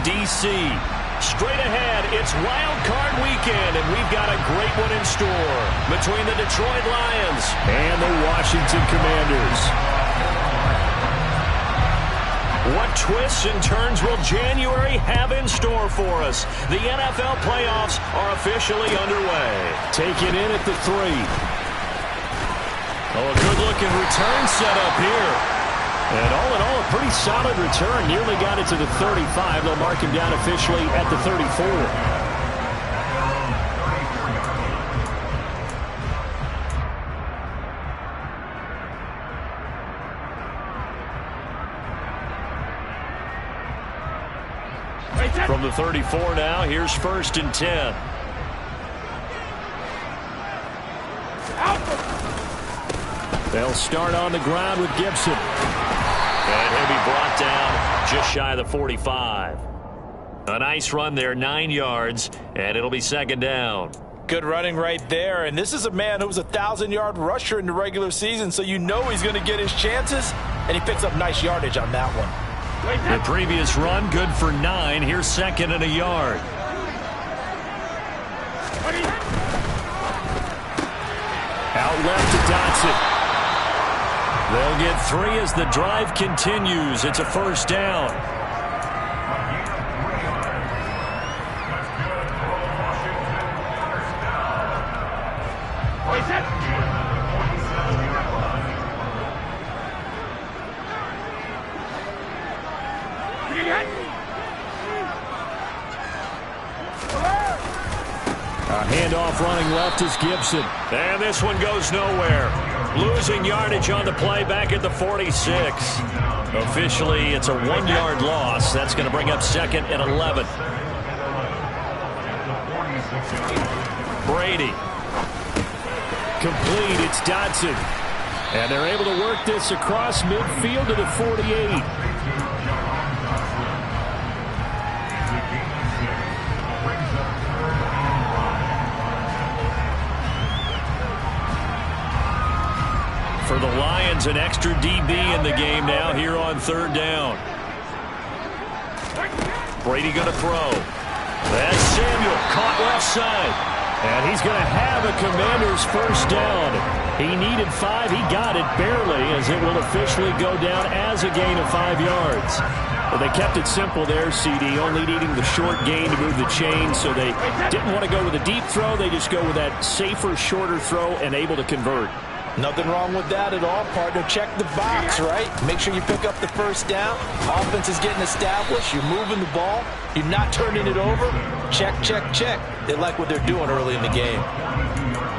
D.C. Straight ahead, it's Wild Card Weekend, and we've got a great one in store between the Detroit Lions and the Washington Commanders. What twists and turns will January have in store for us? The NFL playoffs are officially underway. Taken in at the 3. Oh, a good-looking return set up here. And all in all, a pretty solid return. Nearly got it to the 35. They'll mark him down officially at the 34. From the 34 now, here's 1st and 10. They'll start on the ground with Gibson. And he'll be brought down just shy of the 45. A nice run there, 9 yards, and it'll be 2nd down. Good running right there, and this is a man who was a 1,000-yard rusher in the regular season, so you know he's going to get his chances, and he picks up nice yardage on that one. The previous run, good for 9. Here's 2nd and a yard. Out left to Dotson. They'll get 3 as the drive continues. It's a 1st down. A handoff running left is Gibson. And this one goes nowhere. Losing yardage on the play back at the 46. Officially, it's a 1-yard loss. That's going to bring up 2nd and 11. Brady. Complete, it's Dotson. And they're able to work this across midfield to the 48. For the Lions, an extra DB in the game now here on 3rd down. Brady going to throw. That's Samuel caught left side. And he's going to have a Commanders 1st down. He needed 5. He got it barely, as it will officially go down as a gain of 5 yards. Well, they kept it simple there, CD, only needing the short gain to move the chain, so they didn't want to go with a deep throw. They just go with that safer, shorter throw and able to convert. Nothing wrong with that at all, partner. Check the box, right? Make sure you pick up the 1st down. Offense is getting established. You're moving the ball. You're not turning it over. Check, check, check. They like what they're doing early in the game.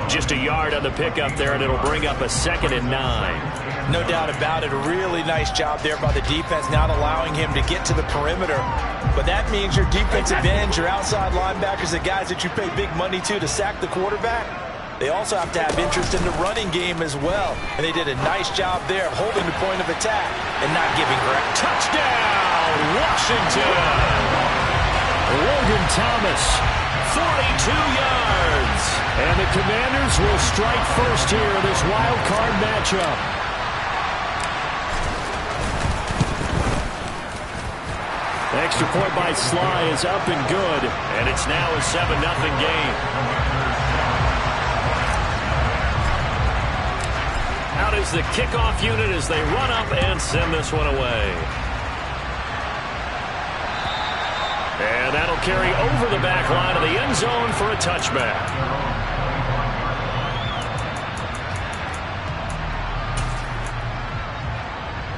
Just a yard on the pickup there, and it'll bring up a 2nd and 9. No doubt about it. A really nice job there by the defense, not allowing him to get to the perimeter. But that means your defensive ends, your outside linebackers, the guys that you pay big money to sack the quarterback, they also have to have interest in the running game as well. And they did a nice job there holding the point of attack and not giving ground. Touchdown, Washington! Logan Thomas, 42 yards. And the Commanders will strike first here in this wild card matchup. Extra point by Sly is up and good. And it's now a 7-0 game. Out is the kickoff unit as they run up and send this one away. And that'll carry over the back line of the end zone for a touchback.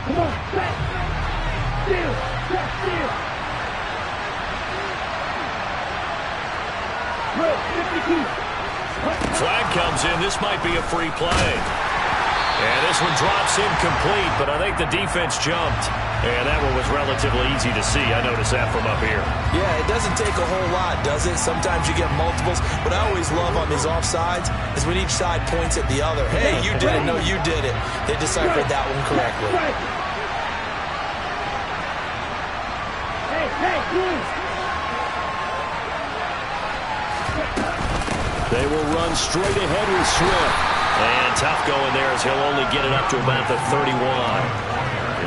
Come on, back. Steal, back, steal. Flag comes in. This might be a free play. And this one drops incomplete, but I think the defense jumped. And that one was relatively easy to see. I noticed that from up here. Yeah, it doesn't take a whole lot, does it? Sometimes you get multiples. What I always love on these offsides is when each side points at the other. Hey, you did it. No, you did it. They deciphered that one correctly. They will run straight ahead with Swift. And tough going there as he'll only get it up to about the 31.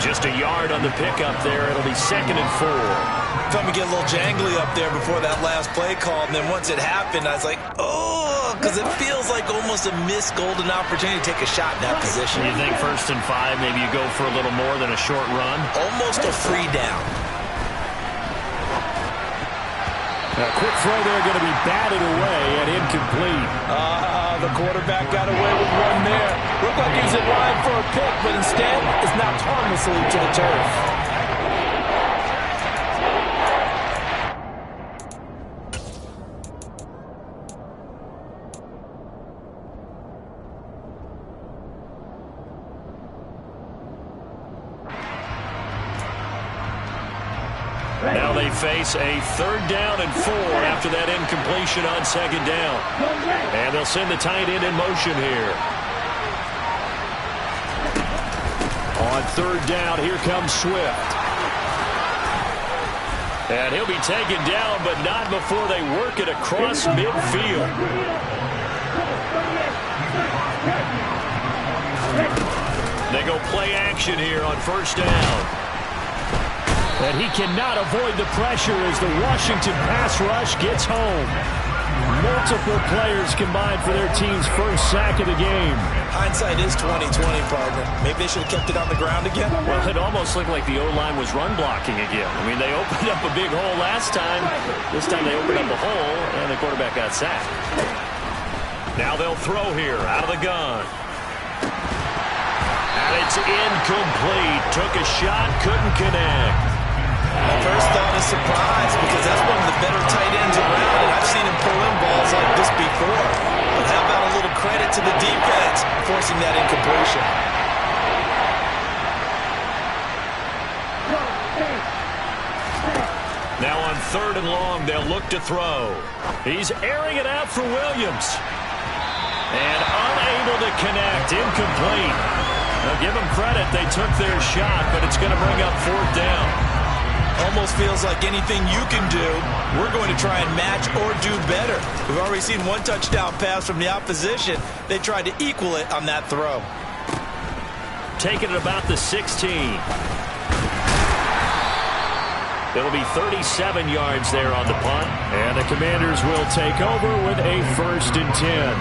Just a yard on the pickup there. It'll be 2nd and 4. Felt me get a little jangly up there before that last play call, and then once it happened, I was like, oh, because it feels like almost a missed golden opportunity to take a shot in that position. You think 1st and 5, maybe you go for a little more than a short run? Almost a free down. A quick throw there, going to be batted away and incomplete. The quarterback got away with one there. Looked like he was in line for a pick, but instead it's knocked harmlessly to the turf. Now they face a 3rd down and 4 after that incompletion on 2nd down. And they'll send the tight end in motion here. On 3rd down, here comes Swift. And he'll be taken down, but not before they work it across midfield. They go play action here on 1st down. And he cannot avoid the pressure as the Washington pass rush gets home. Multiple players combined for their team's first sack of the game. Hindsight is 20/20, partner. Maybe they should have kept it on the ground again. Well, it almost looked like the O-line was run blocking again. I mean, they opened up a big hole last time. This time they opened up a hole, and the quarterback got sacked. Now they'll throw here out of the gun. And it's incomplete. Took a shot, couldn't connect. My first thought is surprise, because that's one of the better tight ends around, and I've seen him pull in balls like this before. But how about a little credit to the defense forcing that incompletion? Now on 3rd and long, they'll look to throw. He's airing it out for Williams. And unable to connect, incomplete. Now give them credit, they took their shot, but it's going to bring up 4th down. Almost feels like anything you can do, we're going to try and match or do better. We've already seen one touchdown pass from the opposition. They tried to equal it on that throw. Taking it about the 16. It'll be 37 yards there on the punt. And the Commanders will take over with a 1st and 10.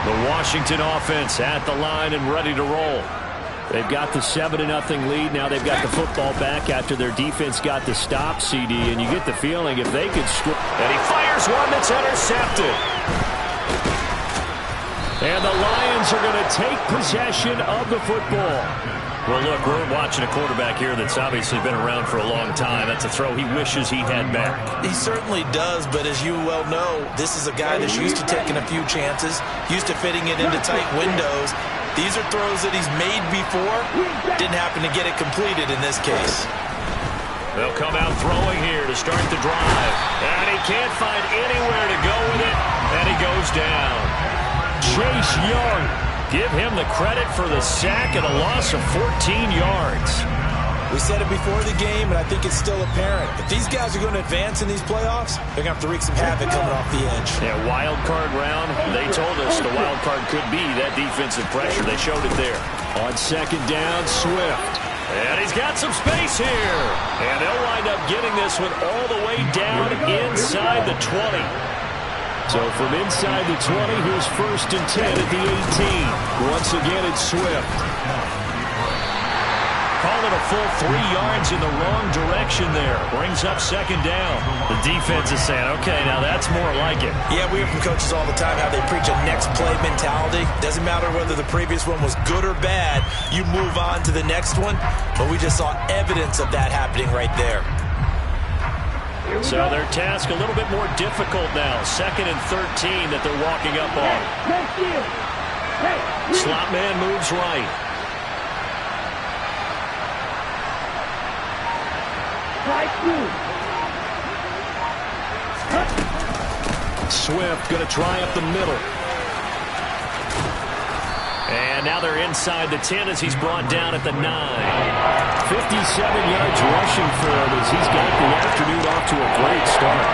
The Washington offense at the line and ready to roll. They've got the 7-0 lead. Now they've got the football back after their defense got the stop, CD. And you get the feeling if they could score. And he fires one that's intercepted. And the Lions are going to take possession of the football. Well, look, we're watching a quarterback here that's obviously been around for a long time. That's a throw he wishes he had back. He certainly does, but as you well know, this is a guy that's used to taking a few chances, used to fitting it into tight windows. These are throws that he's made before. Didn't happen to get it completed in this case. They'll come out throwing here to start the drive. And he can't find anywhere to go with it. And he goes down. Chase Young. Give him the credit for the sack and a loss of 14 yards. We said it before the game, and I think it's still apparent. If these guys are going to advance in these playoffs, they're going to have to wreak some havoc coming off the edge. Yeah, wild card round. They told us the wild card could be that defensive pressure. They showed it there. On 2nd down, Swift. And he's got some space here. And they'll wind up getting this one all the way down inside the 20. So from inside the 20, here's 1st and 10 at the 18. Once again, it's Swift. Call it a full 3 yards in the wrong direction there. Brings up 2nd down. The defense is saying, okay, now that's more like it. Yeah, we hear from coaches all the time how they preach a next play mentality. Doesn't matter whether the previous one was good or bad. You move on to the next one. But we just saw evidence of that happening right there. So their task a little bit more difficult now. 2nd and 13 that they're walking up on. Slot man moves right. Swift going to try up the middle. And now they're inside the 10 as he's brought down at the 9. 57 yards rushing for him as he's got the afternoon off to a great start.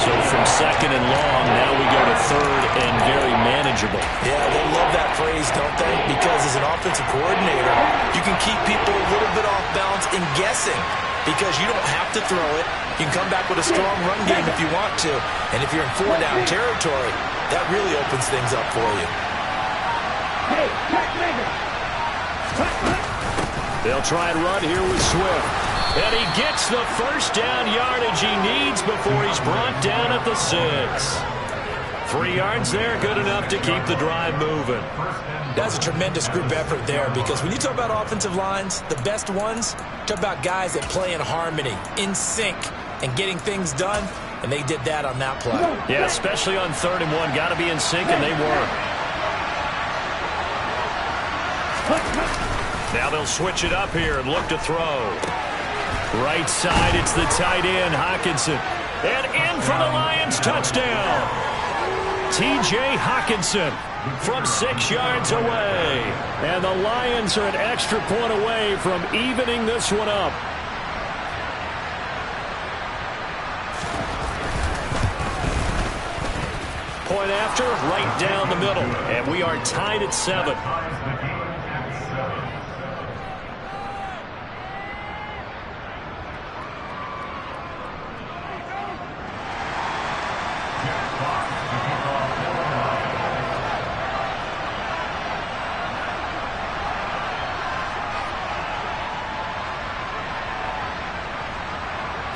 So from second and long, now we go to third and very manageable. Yeah, they love that phrase, don't they? Because as an offensive coordinator, you can keep people a little bit off balance and guessing because you don't have to throw it. You can come back with a strong run game if you want to. And if you're in 4-down territory, that really opens things up for you. Hey, They'll try and run here with Swift. And he gets the first down yardage he needs before he's brought down at the 6. 3 yards there, good enough to keep the drive moving. That's a tremendous group effort there because when you talk about offensive lines, the best ones, talk about guys that play in harmony, in sync, and getting things done, and they did that on that play. Yeah, especially on 3rd and 1. Got to be in sync, and they were. Now they'll switch it up here and look to throw. Right side, it's the tight end, Hockenson. And in for the Lions, touchdown. T.J. Hockenson from 6 yards away. And the Lions are an extra point away from evening this one up. Point after, right down the middle. And we are tied at 7.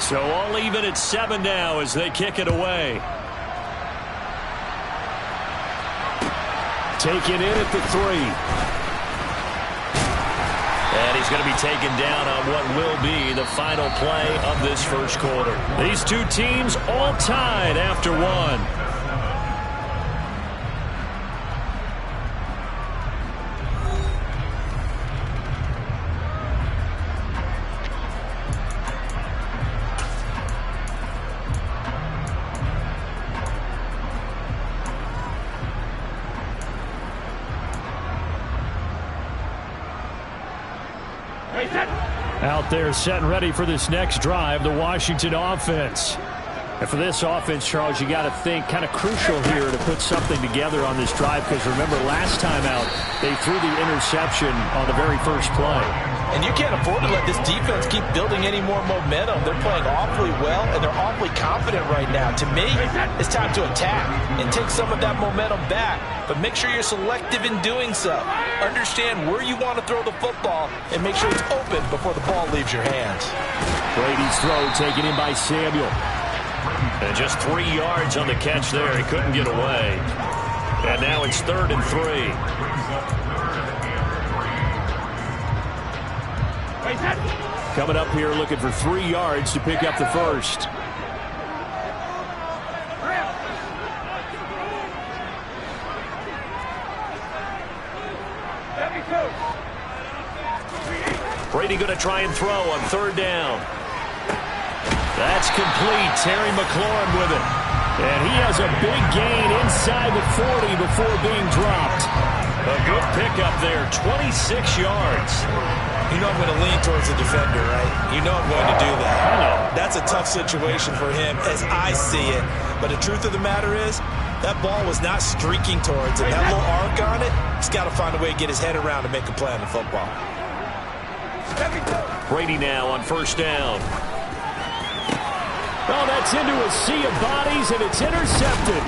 So all even at 7 now as they kick it away. Taken in at the 3. And he's going to be taken down on what will be the final play of this first quarter. These two teams all tied after 1. Out there set and ready for this next drive, the Washington offense. And for this offense, Charles, you got to think kind of crucial here to put something together on this drive because remember last time out they threw the interception on the very first play. And you can't afford to let this defense keep building any more momentum. They're playing awfully well, and they're awfully confident right now. To me, it's time to attack and take some of that momentum back. But make sure you're selective in doing so. Understand where you want to throw the football and make sure it's open before the ball leaves your hands. Brady's throw taken in by Samuel. And just 3 yards on the catch there. He couldn't get away. And now it's 3rd and 3. Coming up here looking for 3 yards to pick up the first. Brady going to try and throw on 3rd down. That's complete. Terry McLaurin with it. And he has a big gain inside the 40 before being dropped. A good pickup there, 26 yards. You know I'm going to lean towards the defender, right? You know I'm going to do that. I know. That's a tough situation for him as I see it. But the truth of the matter is, that ball was not streaking towards him. That little arc on it, he's got to find a way to get his head around to make a play on the football. Brady now on 1st down. Oh, that's into a sea of bodies, and it's intercepted.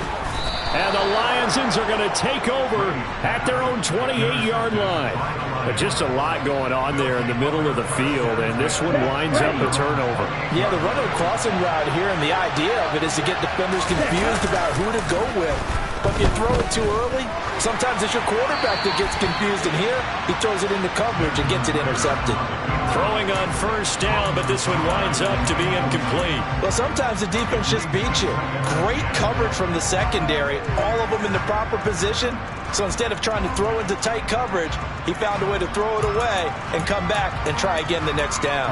And the Lionsons are going to take over at their own 28-yard line. But just a lot going on there in the middle of the field, and this one winds up a turnover. Yeah, the run of the crossing route here, and the idea of it is to get defenders confused about who to go with. But if you throw it too early, sometimes it's your quarterback that gets confused, and here he throws it into coverage and gets it intercepted. Throwing on 1st down, but this one winds up to be incomplete. Well, sometimes the defense just beats you. Great coverage from the secondary, all of them in the proper position. So instead of trying to throw into tight coverage, he found a way to throw it away and come back and try again the next down.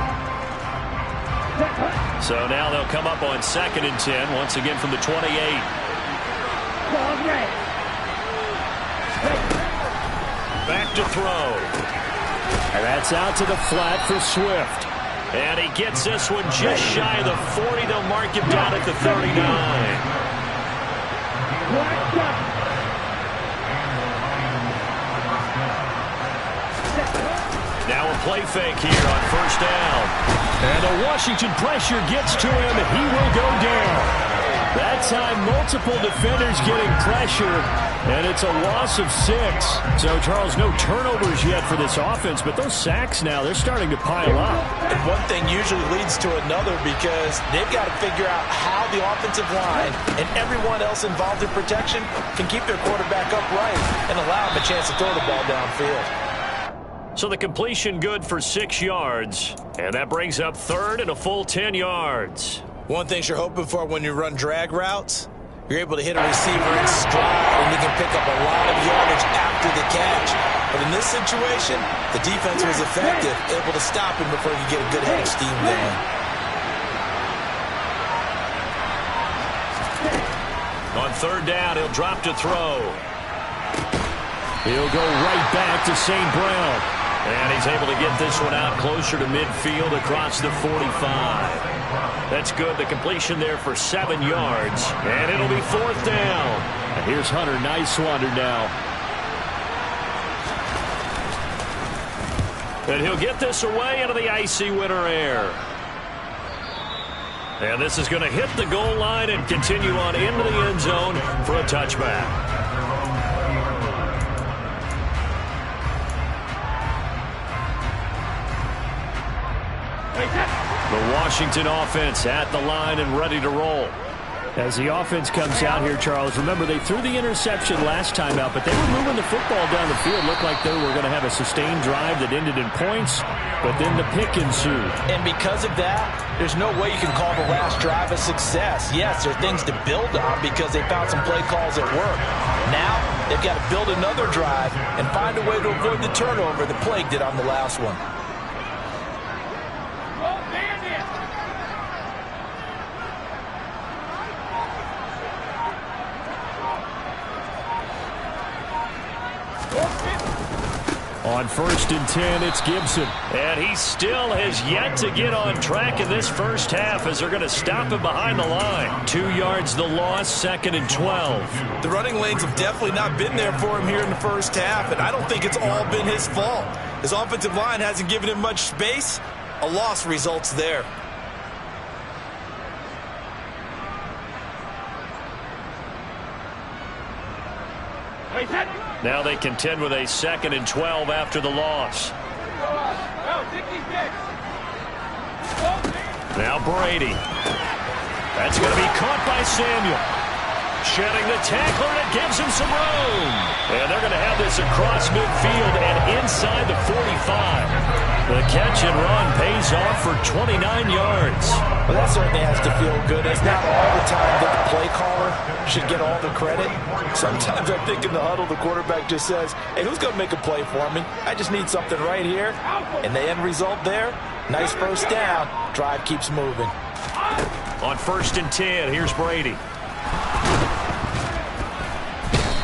So now they'll come up on 2nd and 10, once again from the 28. Back to throw. And that's out to the flat for Swift. And he gets this one just shy of the 40. They'll mark him down at the 39. Now a play fake here on first down. And the Washington pressure gets to him. He will go down. That time, multiple defenders getting pressure, and it's a loss of 6. So, Charles, no turnovers yet for this offense, but those sacks now, they're starting to pile up. And one thing usually leads to another because they've got to figure out how the offensive line and everyone else involved in protection can keep their quarterback upright and allow him a chance to throw the ball downfield. So the completion good for 6 yards, and that brings up third and a full 10 yards. One thing you're hoping for when you run drag routes, you're able to hit a receiver in stride, and you can pick up a lot of yardage after the catch. But in this situation, the defense was effective, able to stop him before he could get a good head of steam going. On third down, he'll drop to throw. He'll go right back to St. Brown. And he's able to get this one out closer to midfield across the 45. That's good. The completion there for 7 yards. And it'll be fourth down. And here's Hunter. Nice wonder now. And he'll get this away into the icy winter air. And this is going to hit the goal line and continue on into the end zone for a touchback. The Washington offense at the line and ready to roll. As the offense comes out here, Charles, remember they threw the interception last time out, but they were moving the football down the field. Looked like they were going to have a sustained drive that ended in points, but then the pick ensued. And because of that, there's no way you can call the last drive a success. Yes, there are things to build on because they found some play calls that work. Now, they've got to build another drive and find a way to avoid the turnover that plagued it on the last one. On first and 10, it's Gibson. And he still has yet to get on track in this first half as they're going to stop him behind the line. 2 yards the loss, second and 12. The running lanes have definitely not been there for him here in the first half, and I don't think it's all been his fault. His offensive line hasn't given him much space. A loss results there. Now they contend with a second and 12 after the loss. Now Brady. That's going to be caught by Samuel. Shedding the tackler, and it gives him some room. And they're going to have this across midfield and inside the 45. The catch and run pays off for 29 yards. Well, that certainly has to feel good. It's not all the time that the play caller should get all the credit. Sometimes I think in the huddle, the quarterback just says, hey, who's going to make a play for me? I just need something right here. And the end result there, nice first down. Drive keeps moving. On first and 10, here's Brady.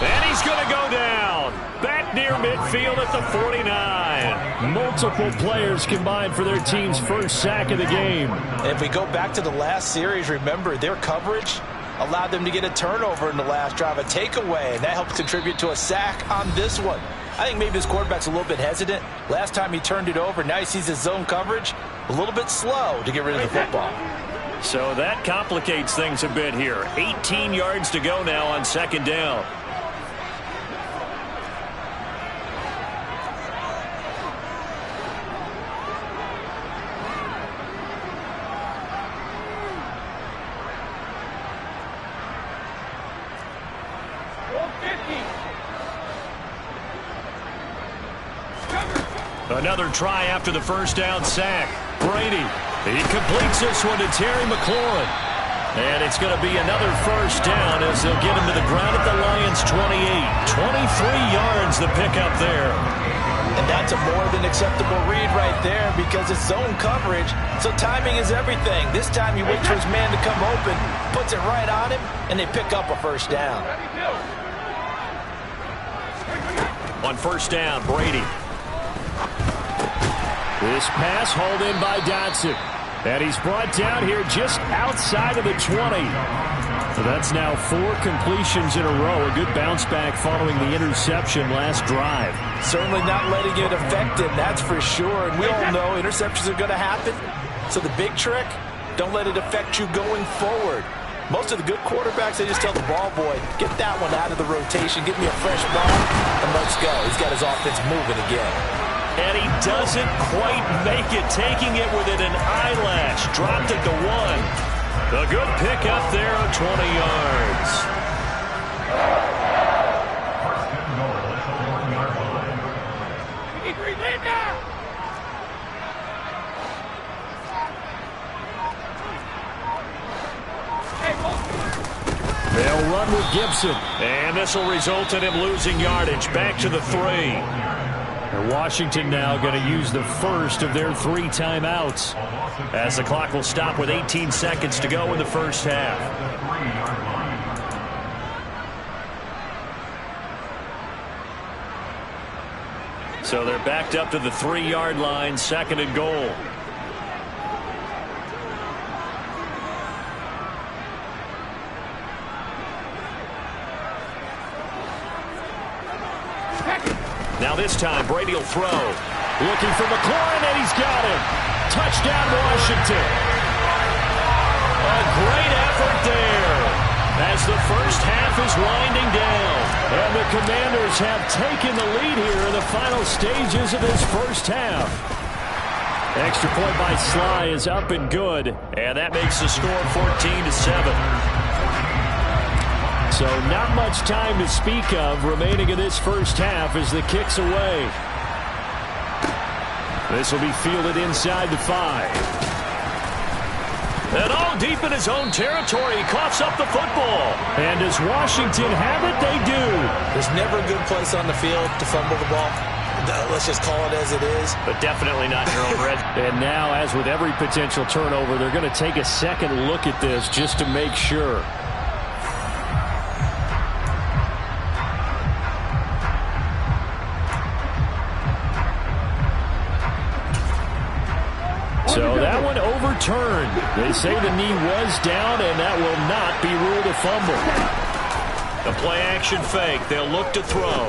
And he's going to go down. Back near midfield at the 49. Multiple players combined for their team's first sack of the game. And if we go back to the last series, remember, their coverage allowed them to get a turnover in the last drive, a takeaway, and that helped contribute to a sack on this one. I think maybe this quarterback's a little bit hesitant. Last time he turned it over, now he sees his zone coverage a little bit slow to get rid of the football. So that complicates things a bit here. 18 yards to go now on second down. Another try after the first down sack. Brady, he completes this one to Terry McLaurin. And it's going to be another first down as they'll get him to the ground at the Lions' 28. 23 yards the pickup there. And that's a more than acceptable read right there because it's zone coverage, so timing is everything. This time he waits for his man to come open, puts it right on him, and they pick up a first down. On first down, Brady. This pass hauled in by Dotson. And he's brought down here just outside of the 20. So that's now 4 completions in a row. A good bounce back following the interception last drive. Certainly not letting it affect him, that's for sure. And we all know interceptions are going to happen. So the big trick, don't let it affect you going forward. Most of the good quarterbacks, they just tell the ball boy, get that one out of the rotation, give me a fresh ball, and let's go. He's got his offense moving again. And he doesn't quite make it, taking it within an eyelash. Dropped it to 1. A good pickup there of 20 yards. They'll run with Gibson. And this will result in him losing yardage. Back to the 3. And Washington now going to use the first of their 3 timeouts, as the clock will stop with 18 seconds to go in the first half. So they're backed up to the 3-yard line, 2nd and goal. Now this time, Brady will throw. Looking for McLaurin, and he's got him. Touchdown, Washington. A great effort there as the first half is winding down. And the Commanders have taken the lead here in the final stages of this first half. Extra point by Sly is up and good. And that makes the score 14-7. So not much time to speak of remaining in this first half as the kick's away. This will be fielded inside the 5. And all deep in his own territory, he coughs up the football. And does Washington have it? They do. There's never a good place on the field to fumble the ball. Let's just call it as it is. But definitely not in your own red. And now, as with every potential turnover, they're going to take a second look at this just to make sure. So that one overturned. They say the knee was down, and that will not be ruled a fumble. The play-action fake. They'll look to throw.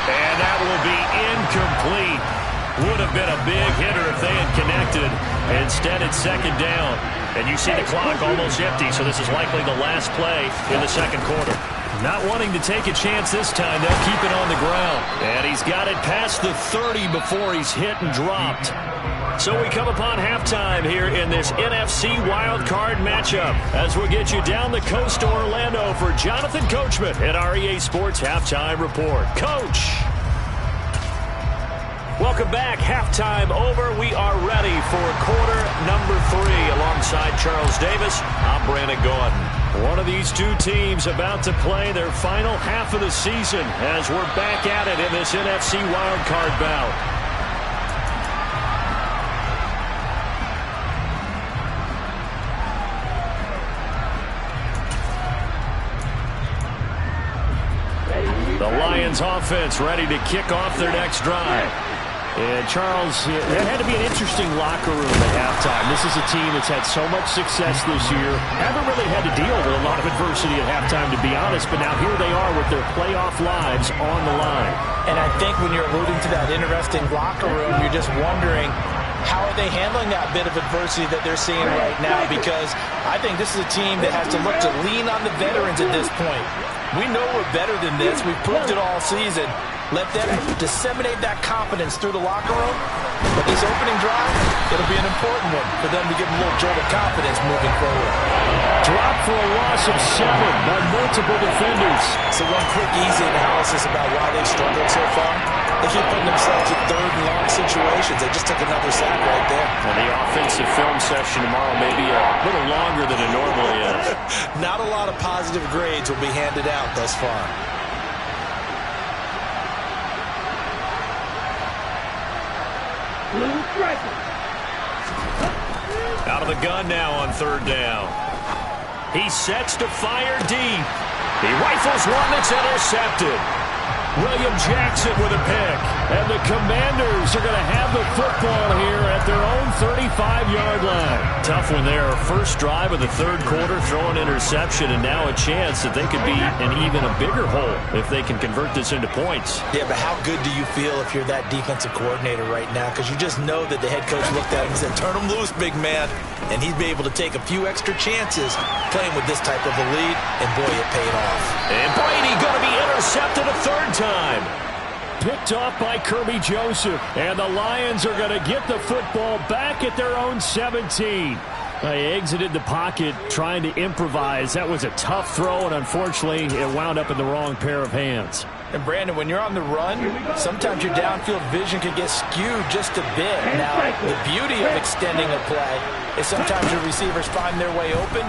And that will be incomplete. Would have been a big hitter if they had connected. Instead, it's 2nd down. And you see the clock almost empty, so this is likely the last play in the 2nd quarter. Not wanting to take a chance this time. They'll keep it on the ground. And he's got it past the 30 before he's hit and dropped. So we come upon halftime here in this NFC wildcard matchup as we'll get you down the coast to Orlando for Jonathan Coachman at our EA Sports Halftime Report. Coach! Welcome back. Halftime over. We are ready for quarter number 3 alongside Charles Davis. I'm Brandon Gaudin. One of these two teams about to play their final half of the season as we're back at it in this NFC wildcard bout. The Lions offense ready to kick off their next drive. And Charles, that had to be an interesting locker room at halftime. This is a team that's had so much success this year. Haven't really had to deal with a lot of adversity at halftime, to be honest. But now here they are with their playoff lives on the line. And I think when you're alluding to that interesting locker room, you're just wondering, how are they handling that bit of adversity that they're seeing right now? Because I think this is a team that has to look to lean on the veterans at this point. We know we're better than this. We've proved it all season. Let them disseminate that confidence through the locker room. But this opening drive, it'll be an important one for them to give them a little jolt of confidence moving forward. Drop for a loss of 7 by multiple defenders. So one quick, easy analysis about why they've struggled so far. They keep putting themselves in 3rd and long situations. They just took another sack right there. And the offensive film session tomorrow may be a little longer than it normally is. Not a lot of positive grades will be handed out thus far. Out of the gun now on 3rd down. He sets to fire deep. He rifles one that's intercepted. William Jackson with a pick. And the Commanders are going to have the football here at their own 35-yard line. Tough one there. First drive of the third quarter, throw an interception, and now a chance that they could be in even a bigger hole if they can convert this into points. Yeah, but how good do you feel if you're that defensive coordinator right now? Because you just know that the head coach looked at him and said, turn him loose, big man. And he'd be able to take a few extra chances playing with this type of a lead, and boy, it paid off. And Brady going to be intercepted a third time. Picked off by Kirby Joseph. And the Lions are going to get the football back at their own 17. They exited the pocket trying to improvise. That was a tough throw, and unfortunately, it wound up in the wrong pair of hands. And Brandon, when you're on the run, sometimes your downfield vision can get skewed just a bit. Now, the beauty of extending a play is sometimes your receivers find their way open,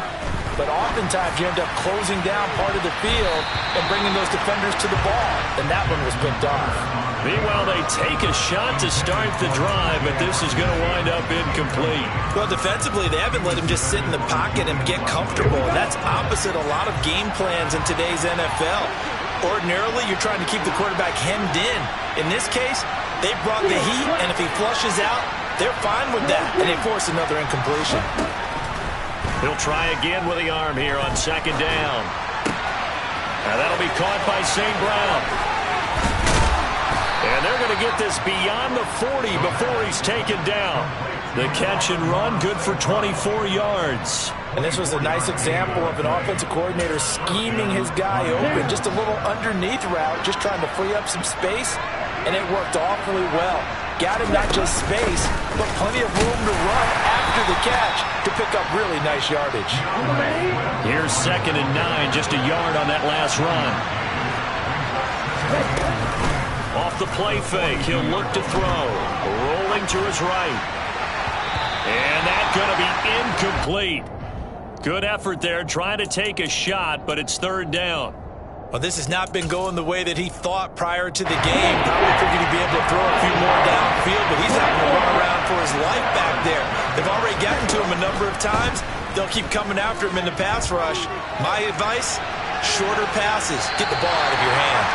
but oftentimes you end up closing down part of the field and bringing those defenders to the ball. And that one was picked off. Meanwhile, they take a shot to start the drive, but this is going to wind up incomplete. Well, defensively, they haven't let him just sit in the pocket and get comfortable. That's opposite a lot of game plans in today's NFL. Ordinarily, you're trying to keep the quarterback hemmed in. In this case, they brought the heat, and if he flushes out, they're fine with that, and they force another incompletion. He'll try again with the arm here on second down. Now that'll be caught by St. Brown. And they're going to get this beyond the 40 before he's taken down. The catch and run, good for 24 yards. And this was a nice example of an offensive coordinator scheming his guy open. Just a little underneath route, just trying to free up some space, and it worked awfully well. Got him not just space, but plenty of room to run after the catch to pick up really nice yardage. Here's 2nd and 9, just a yard on that last run. Off the play fake, he'll look to throw. Rolling to his right. And that's going to be incomplete. Good effort there, trying to take a shot, but it's third down. Well, this has not been going the way that he thought prior to the game. Probably figured he'd be able to throw a few more downfield, but he's having to run around for his life back there. They've already gotten to him a number of times. They'll keep coming after him in the pass rush. My advice, shorter passes. Get the ball out of your hand.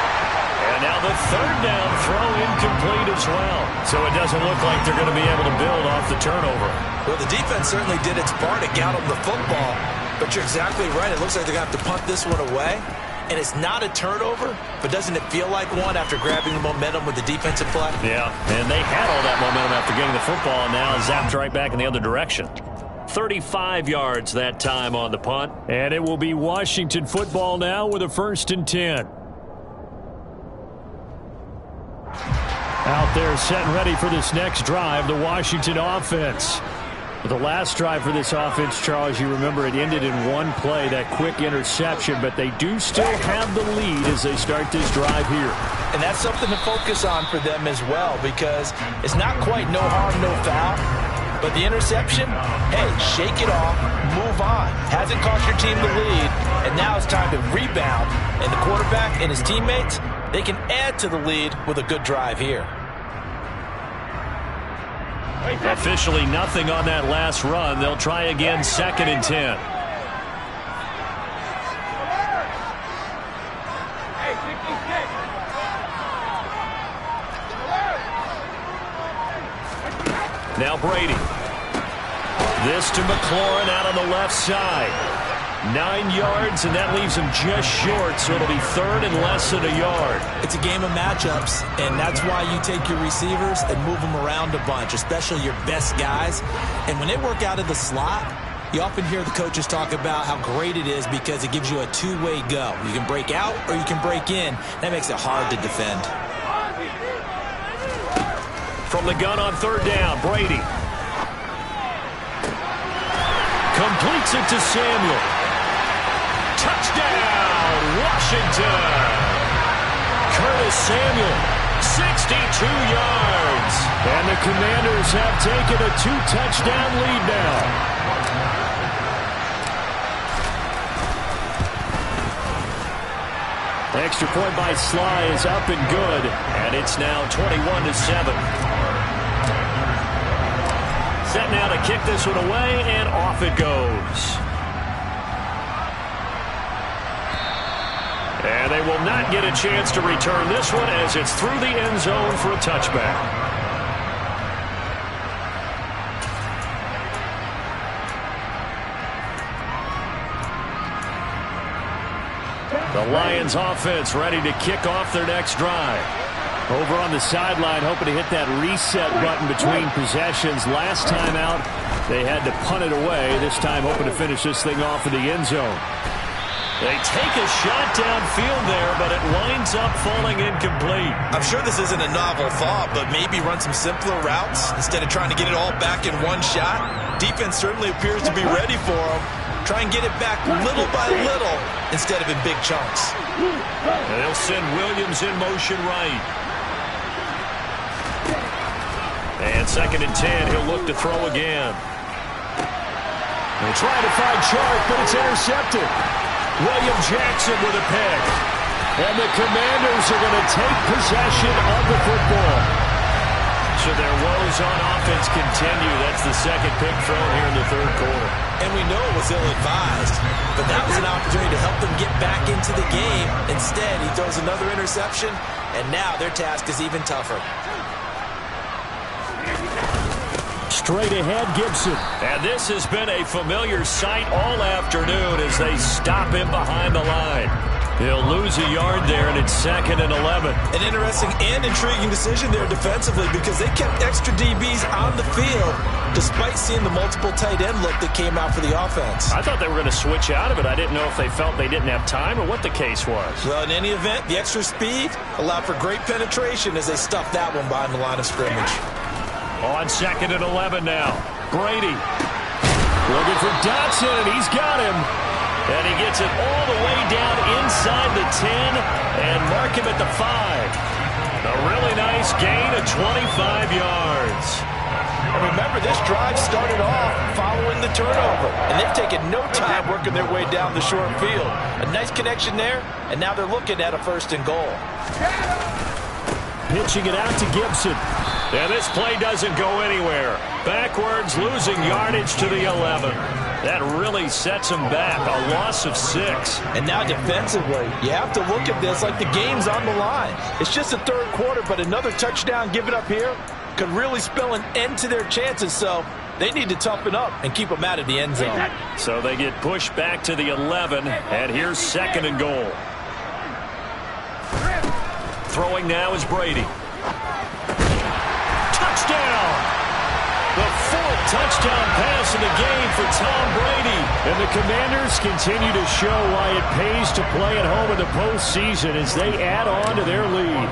And now the third down throw incomplete as well. So it doesn't look like they're going to be able to build off the turnover. Well, the defense certainly did its part to get them the football. But you're exactly right. It looks like they're going to have to punt this one away. And it's not a turnover, but doesn't it feel like one after grabbing the momentum with the defensive play? Yeah, and they had all that momentum after getting the football, and now zapped right back in the other direction. 35 yards that time on the punt. And it will be Washington football now with a 1st and 10. Out there set and ready for this next drive, the Washington offense. The last drive for this offense, Charles, you remember it ended in one play, that quick interception, but they do still have the lead as they start this drive here. And that's something to focus on for them as well, because it's not quite no harm, no foul. But the interception, hey, shake it off, move on. Hasn't cost your team the lead, and now it's time to rebound. And the quarterback and his teammates, they can add to the lead with a good drive here. Officially nothing on that last run. They'll try again, 2nd and 10. Now Brady. This to McLaurin out on the left side. 9 yards, and that leaves him just short, so it'll be 3rd and less than a yard. It's a game of matchups, and that's why you take your receivers and move them around a bunch, especially your best guys. And when they work out of the slot, you often hear the coaches talk about how great it is because it gives you a two-way go. You can break out or you can break in. That makes it hard to defend. From the gun on 3rd down, Brady. Completes it to Samuel. Touchdown, Washington. Curtis Samuel, 62 yards. And the Commanders have taken a 2-touchdown lead now. Extra point by Sly is up and good. And it's now 21-7. Set now to kick this one away, and off it goes. And they will not get a chance to return this one as it's through the end zone for a touchback. The Lions offense ready to kick off their next drive. Over on the sideline, hoping to hit that reset button between possessions. Last time out, they had to punt it away. This time, hoping to finish this thing off in the end zone. They take a shot downfield there, but it winds up falling incomplete. I'm sure this isn't a novel thought, but maybe run some simpler routes instead of trying to get it all back in one shot. Defense certainly appears to be ready for them. Try and get it back little by little instead of in big chunks. And they'll send Williams in motion right. And 2nd and 10, he'll look to throw again. They try to find Chark, but it's intercepted. William Jackson with a pick. And the Commanders are going to take possession of the football. So their woes on offense continue. That's the 2nd pick thrown here in the 3rd quarter. And we know it was ill-advised, but that was an opportunity to help them get back into the game. Instead, he throws another interception, and now their task is even tougher. Straight ahead, Gibson. And this has been a familiar sight all afternoon as they stop him behind the line. He'll lose a yard there, and it's 2nd and 11. An interesting and intriguing decision there defensively because they kept extra DBs on the field despite seeing the multiple tight end look that came out for the offense. I thought they were going to switch out of it. I didn't know if they felt they didn't have time or what the case was. Well, in any event, the extra speed allowed for great penetration as they stuffed that one behind the line of scrimmage. On 2nd and 11 now. Brady looking for Dotson, and he's got him. And he gets it all the way down inside the 10 and mark him at the 5. A really nice gain of 25 yards. And remember, this drive started off following the turnover, and they've taken no time working their way down the short field. A nice connection there, and now they're looking at a 1st and goal. Pitching it out to Gibson. And this play doesn't go anywhere. Backwards, losing yardage to the 11. That really sets them back. A loss of 6. And now defensively, you have to look at this like the game's on the line. It's just the 3rd quarter, but another touchdown given up here could really spell an end to their chances. So they need to toughen up and keep them out of the end zone. So they get pushed back to the 11, and here's 2nd and goal. Throwing now is Brady. Touchdown! The 4th touchdown pass of the game for Tom Brady. And the Commanders continue to show why it pays to play at home in the postseason as they add on to their lead.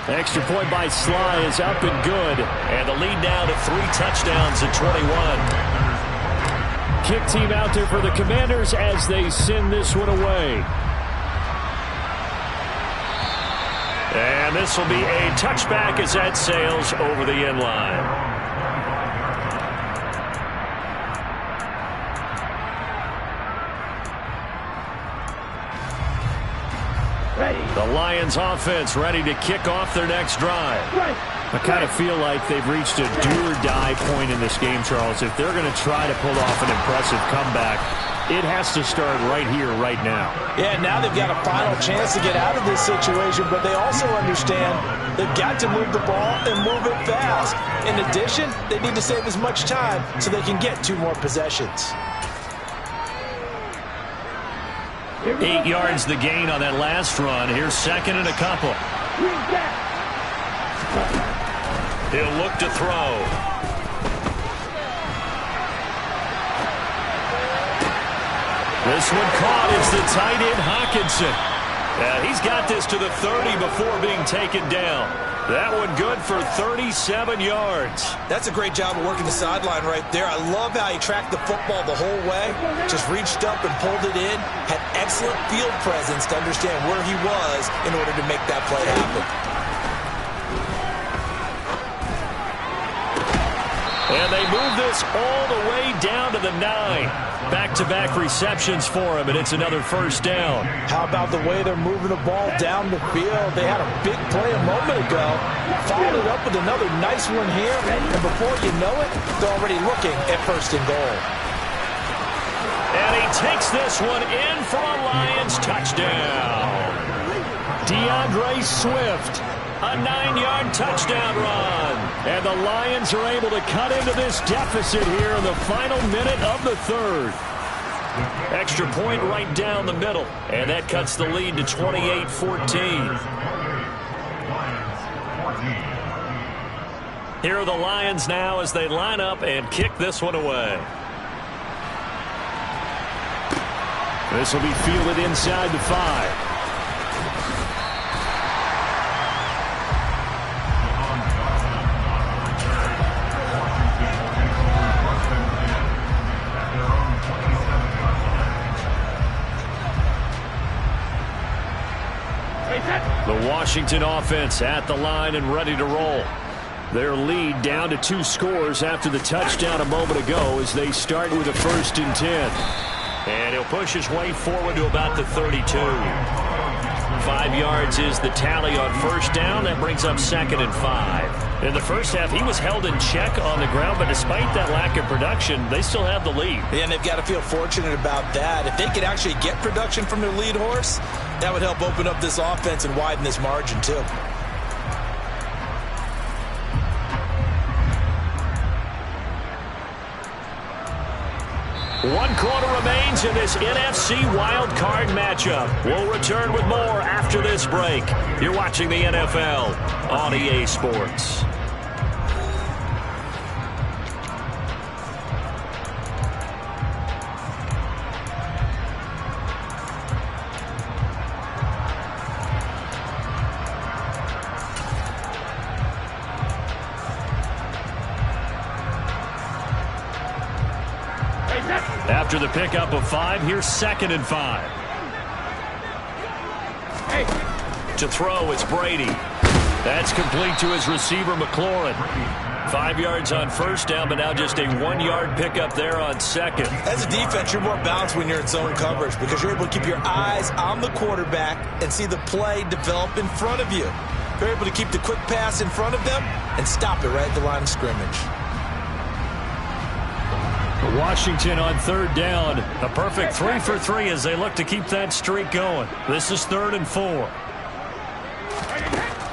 Extra point by Sly is up and good. And the lead now to 3 touchdowns at 21. Kick team out there for the Commanders as they send this one away. And this will be a touchback as that sails over the end line. The Lions offense ready to kick off their next drive. I kind of feel like they've reached a do-or-die point in this game, Charles. If they're going to try to pull off an impressive comeback, it has to start right here, right now. Yeah, now they've got a final chance to get out of this situation, but they also understand they've got to move the ball and move it fast. In addition, they need to save as much time so they can get 2 more possessions. 8 yards the gain on that last run. Here's 2nd and a couple. He'll look to throw. This one caught is the tight end Hockenson. He's got this to the 30 before being taken down. That one good for 37 yards. That's a great job of working the sideline right there. I love how he tracked the football the whole way. Just reached up and pulled it in. Had excellent field presence to understand where he was in order to make that play happen. And they move this all the way down to the 9. Back-to-back receptions for him, and it's another 1st down. How about the way they're moving the ball down the field? They had a big play a moment ago. Followed it up with another nice one here, and before you know it, they're already looking at 1st and goal. And And he takes this one in for a Lions touchdown. DeAndre Swift, a 9-yard touchdown run. And the Lions are able to cut into this deficit here in the final minute of the third. Extra point right down the middle. And that cuts the lead to 28-14. Here are the Lions now as they line up and kick this one away. This will be fielded inside the 5. The Washington offense at the line and ready to roll. Their lead down to 2 scores after the touchdown a moment ago as they start with a 1st and 10. And he'll push his way forward to about the 32. 5 yards is the tally on 1st down. That brings up 2nd and 5. In the first half, he was held in check on the ground, but despite that lack of production, they still have the lead. Yeah, and they've got to feel fortunate about that. If they could actually get production from their lead horse, that would help open up this offense and widen this margin, too. One quarter remains in this NFC wildcard matchup. We'll return with more after this break. You're watching the NFL on EA Sports. After the pickup of 5, here's 2nd and 5. To throw, it's Brady. That's complete to his receiver, McLaurin. 5 yards on 1st down, but now just a 1-yard pickup there on 2nd. As a defense, you're more balanced when you're in zone coverage because you're able to keep your eyes on the quarterback and see the play develop in front of you. You're able to keep the quick pass in front of them and stop it right at the line of scrimmage. Washington on 3rd down. A perfect 3 for 3 as they look to keep that streak going. This is 3rd and 4.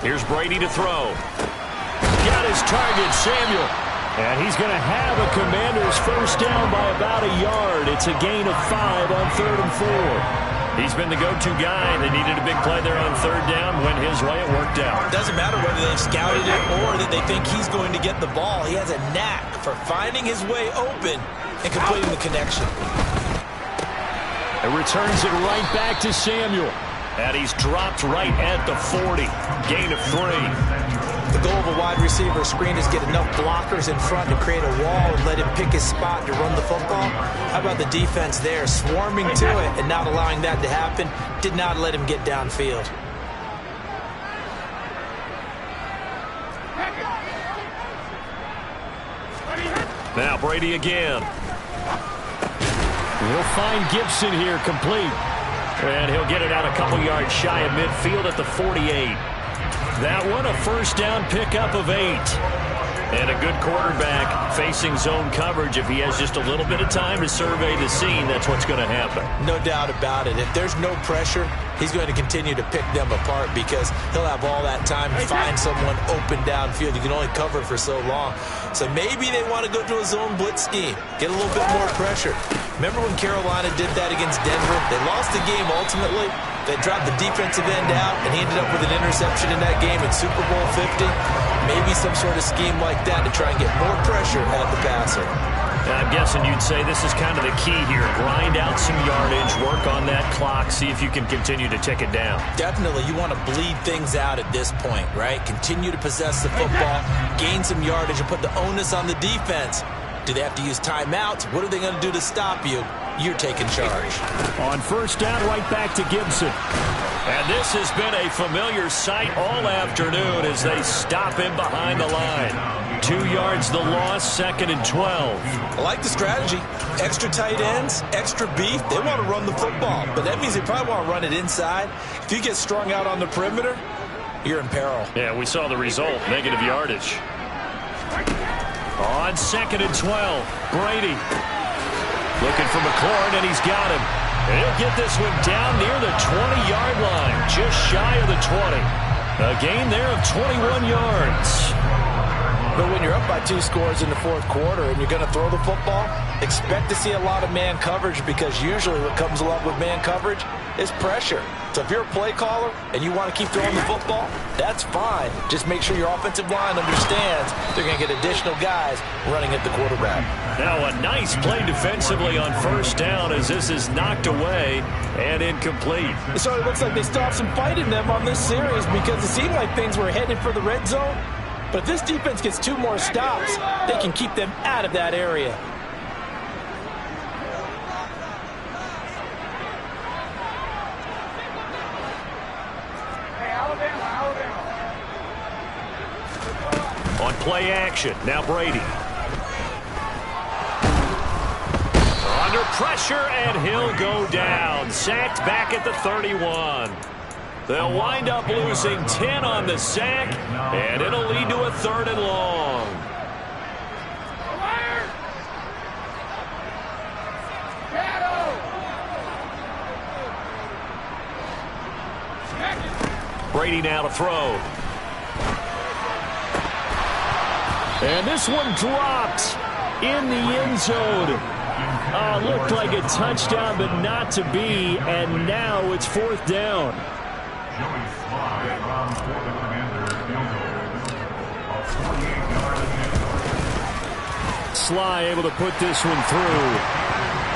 Here's Brady to throw. Got his target, Samuel. And he's going to have a Commanders 1st down by about a yard. It's a gain of 5 on 3rd and 4. He's been the go-to guy. They needed a big play there on 3rd down. Went his way. It worked out. It doesn't matter whether they've scouted it or that they think he's going to get the ball. He has a knack for finding his way open and completing the connection. It returns it right back to Samuel. And he's dropped right at the 40. Gain of 3. The goal of a wide receiver screen is get enough blockers in front to create a wall and let him pick his spot to run the football. How about the defense there, swarming to it and not allowing that to happen? Did not let him get downfield. Now Brady again. We'll find Gibson here complete. And he'll get it out a couple yards shy of midfield at the 48. That one a 1st down pickup of 8. And a good quarterback facing zone coverage. If he has just a little bit of time to survey the scene, that's what's going to happen. No doubt about it. If there's no pressure, he's going to continue to pick them apart because he'll have all that time to find someone open downfield. You can only cover for so long. So maybe they want to go to a zone blitz scheme, get a little bit more pressure. Remember when Carolina did that against Denver? They lost the game ultimately. They dropped the defensive end out, and he ended up with an interception in that game in Super Bowl 50. Maybe some sort of scheme like that to try and get more pressure at the passer. I'm guessing you'd say this is kind of the key here. Grind out some yardage, work on that clock, see if you can continue to tick it down. Definitely. You want to bleed things out at this point, right? Continue to possess the football, gain some yardage, and put the onus on the defense. Do they have to use timeouts? What are they going to do to stop you? You're taking charge. On 1st down, right back to Gibson. And this has been a familiar sight all afternoon as they stop him behind the line. 2 yards the loss, 2nd and 12. I like the strategy. Extra tight ends, extra beef. They want to run the football, but that means they probably want to run it inside. If you get strung out on the perimeter, you're in peril. Yeah, we saw the result, negative yardage. On 2nd and 12, Brady. Looking for McLaurin, and he's got him. And he'll get this one down near the 20-yard line, just shy of the 20. A gain there of 21 yards. But when you're up by 2 scores in the fourth quarter and you're going to throw the football, expect to see a lot of man coverage, because usually what comes along with man coverage is pressure. So if you're a play caller and you want to keep throwing the football, that's fine. Just make sure your offensive line understands they're going to get additional guys running at the quarterback. Now a nice play defensively on first down as this is knocked away and incomplete. So it looks like they still have some fight in them on this series, because it seemed like things were headed for the red zone. But if this defense gets 2 more stops, they can keep them out of that area. On play action, now Brady. Under pressure, and he'll go down. Sacked back at the 31. They'll wind up losing 10 on the sack, and it'll lead to a 3rd and long. Brady now to throw. And this one dropped in the end zone. Looked like a touchdown, but not to be, and now it's 4th down. Sly able to put this one through.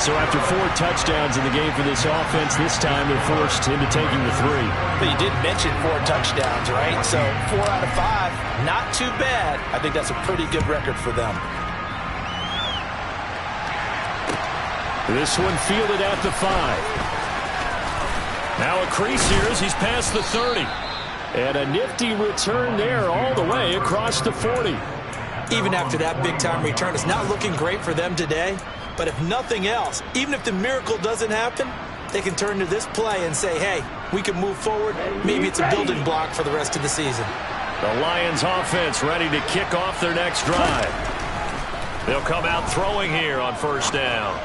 So after 4 touchdowns in the game for this offense, this time they're forced into taking the 3. But you did mention 4 touchdowns, right? So 4 out of 5, not too bad. I think that's a pretty good record for them. This one fielded at the 5. Now a crease here as he's past the 30. And a nifty return there all the way across the 40. Even after that big-time return, it's not looking great for them today. But if nothing else, even if the miracle doesn't happen, they can turn to this play and say, hey, we can move forward. Maybe it's a building block for the rest of the season. The Lions offense ready to kick off their next drive. They'll come out throwing here on first down.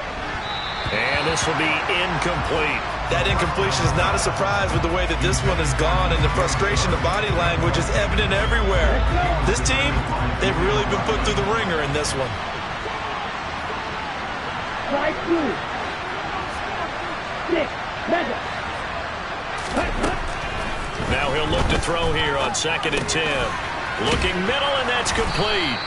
And this will be incomplete. That incompletion is not a surprise with the way that this one has gone, and the frustration, the body language is evident everywhere. This team, they've really been put through the ringer in this one. Strike 2. 6. Measure. Now he'll look to throw here on 2nd and 10. Looking middle, and that's complete.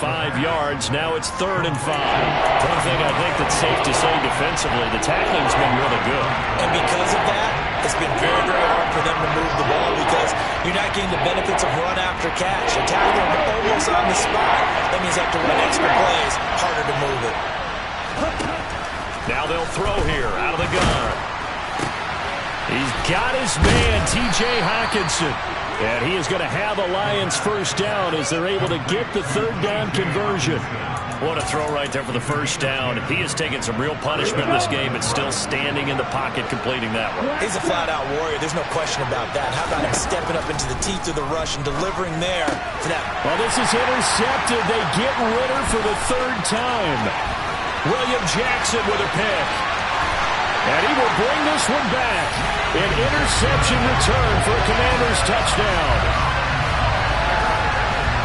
5 yards. Now it's 3rd and 5. One thing I think that's safe to say defensively, the tackling's been really good. And because of that, it's been very, very hard for them to move the ball, because you're not getting the benefits of run after catch. You're tackling them almost on the spot. That means you have to run extra plays, harder to move it. Now they'll throw here out of the gun. He's got his man, T.J. Hockenson. And he is going to have a Lions first down as they're able to get the 3rd down conversion. What a throw right there for the first down. He has taken some real punishment in this game, but still standing in the pocket completing that one. He's a flat-out warrior. There's no question about that. How about him stepping up into the teeth of the rush and delivering there for that? Well, this is intercepted. They get Ritter for the 3rd time. William Jackson with a pick. And he will bring this one back. An interception return for a Commanders touchdown.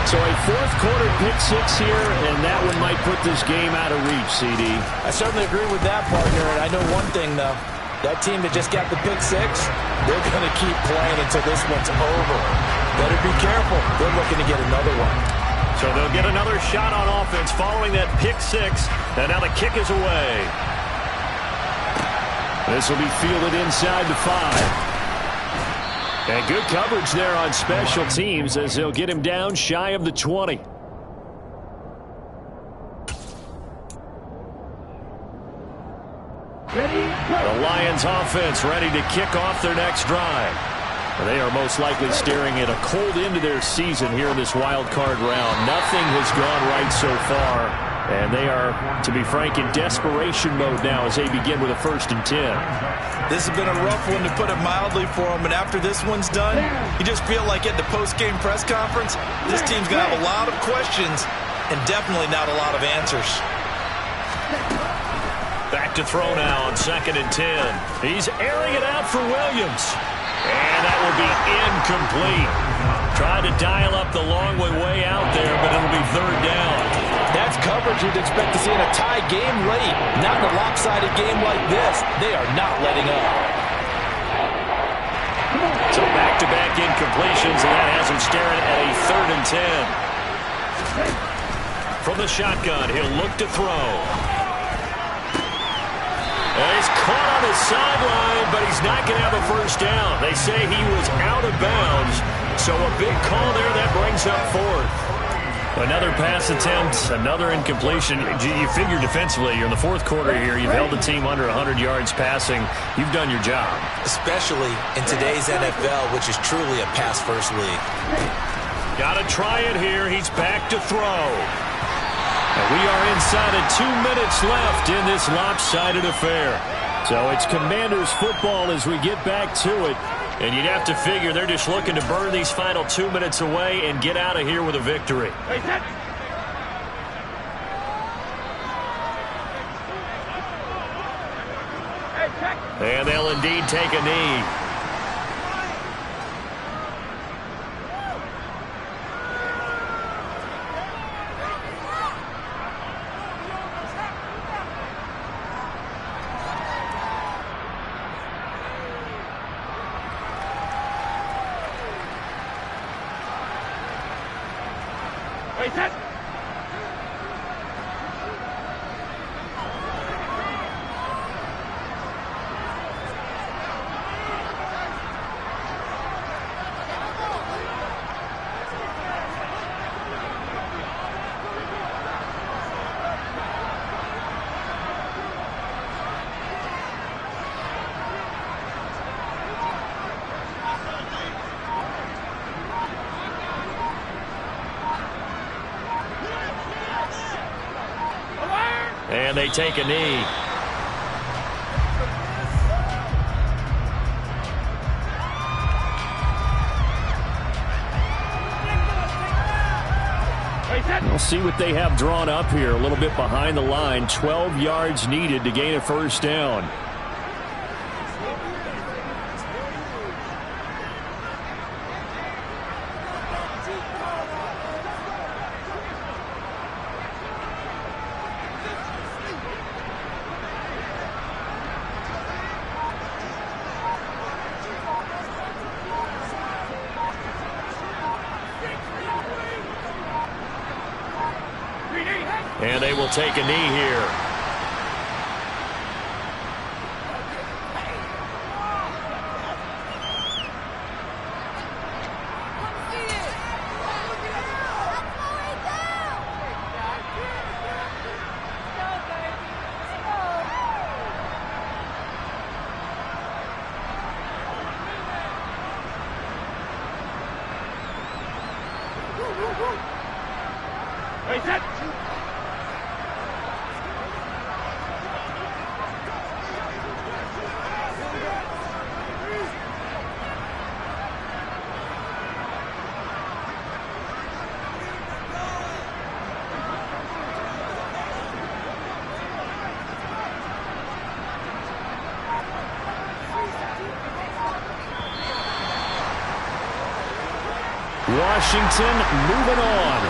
So a 4th quarter pick 6 here, and that one might put this game out of reach, CD. I certainly agree with that, partner. And I know one thing, though. That team that just got the pick 6, they're going to keep playing until this one's over. Better be careful. They're looking to get another one. So they'll get another shot on offense following that pick 6, and now the kick is away. This will be fielded inside the 5. And good coverage there on special teams as they'll get him down shy of the 20. The Lions offense ready to kick off their next drive. They are most likely staring at a cold end to their season here in this wild card round. Nothing has gone right so far. And they are, to be frank, in desperation mode now as they begin with a 1st and 10. This has been a rough one, to put it mildly, for them. And after this one's done, you just feel like at the post-game press conference, this team's going to have a lot of questions and definitely not a lot of answers. Back to throw now on 2nd and 10. He's airing it out for Williams. And that will be incomplete. Tried to dial up the long way out there, but it'll be 3rd down. That's coverage you'd expect to see in a tie game late. Not in a lopsided game like this. They are not letting up. So back-to-back incompletions, and that has him staring at a 3rd and 10. From the shotgun, he'll look to throw. And he's caught on the sideline, but he's not going to have a 1st down. They say he was out of bounds, so a big call there that brings up 4th. Another pass attempt, another incompletion. You figure defensively, you're in the 4th quarter here. You've held the team under 100 yards passing. You've done your job. Especially in today's NFL, which is truly a pass-first league. Got to try it here. He's back to throw. And we are inside of 2 minutes left in this lopsided affair. So it's Commanders football as we get back to it. And you'd have to figure they're just looking to burn these final 2 minutes away and get out of here with a victory. And they'll indeed take a knee. And they take a knee. We'll see what they have drawn up here. A little bit behind the line. 12 yards needed to gain a 1st down. And they will take a knee here. Washington moving on.